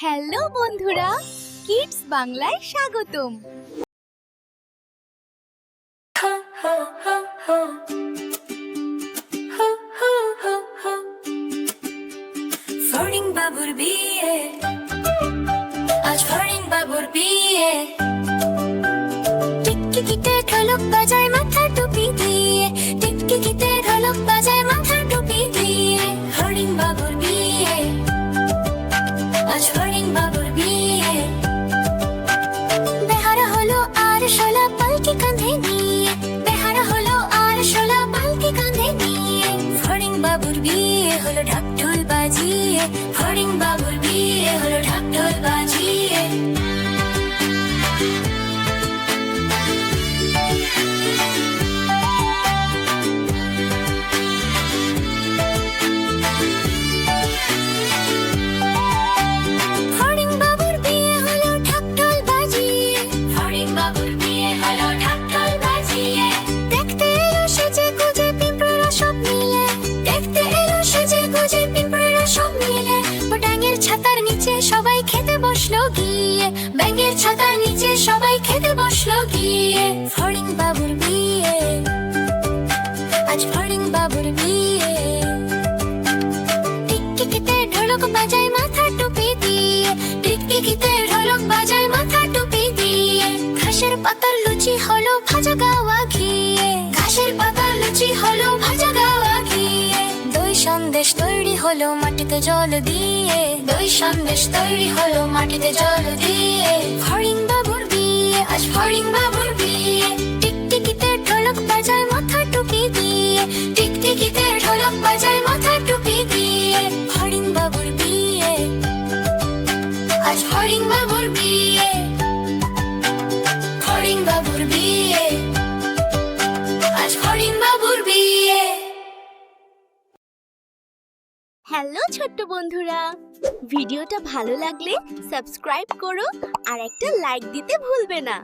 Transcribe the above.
Hello বন্ধুরা, kids বাংলায় স্বাগতম। ফড়িং বাবুর বিয়ে, আজ ফড়িং বাবুর বিয়ে। টিকটিকিতে ঢোলক বাজায় মাথা টুপি দিয়ে, টিকটিকিতে ঢোলক বাজায় মাথা টুপি দিয়ে। ফড়িং বাবুর বিয়ে, আজ ফড়িং বাবুর বিয়ে। বেহারা হলো আর শোলা পালকি কাঁধে নিয়ে, বেহারা হলো আর শোলা পালকি কাঁধে নিয়ে। ফড়িং বাবুর বিয়ে হলো ঢাক ঢোল বাজিয়ে, ফড়িং বাবুর বিয়ে হলো ঢাক ঢোল বাজিয়ে। ফড়িং বাবুর বিয়ে হলো ঢাক ঢোল বাজিয়ে, ফড়িং বাবুর বিয়ে হলো ঢাক ঢোল বাজিয়ে। দেখতে এলো সেজে গুজে পিঁপড়েরা সব মিলে, দেখতে এলো সেজে গুজে পিঁপড়েরা সব মিলে। ও ব্যাঙের ছাতার নিচে সবাই খেতে বসলো গিয়ে, ব্যাঙের ছাতার নিচে সবাই খেতে বসলো গিয়ে। ফড়িং বাবুর বিয়ে, আজ ফড়িং বাবুর বিয়ে। টিকটিকিতে ঢোলক বাজায় মাথা টুপি দিয়ে, টিকটিকিতে ঢোলক বাজায় মাথা টুপি দিয়ে। ঘাসের পাতার লুচি হলো ভাজা গাওয়া ঘিয়ে, ঘাসের পাতার লুচি হলো ভাজা গাওয়া ঘিয়ে। দই সন্দেশ তৈরি হলো মাটিতে জল দিয়ে, দই সন্দেশ তৈরি হলো মাটিতে জল দিয়ে। ফড়িং বাবুর বিয়ে, আজ ফড়িং বাবুর বিয়ে। টিকটিকিতে ঢোলক বাজায় মাথা টুপি দিয়ে, টিকটিকিতে ঢোলক বাজায় মাথা টুপি দিয়ে। ফড়িং বাবুর বিয়ে, আজ ফড়িং বাবুর বিয়ে। ফড়িং বাবুর বিয়ে, আজ ফড়িং বাবুর বিয়ে। হ্যালো ছোট্ট বন্ধুরা, ভিডিওটা ভালো লাগলে সাবস্ক্রাইব করো আর একটা লাইক দিতে ভুলবে না।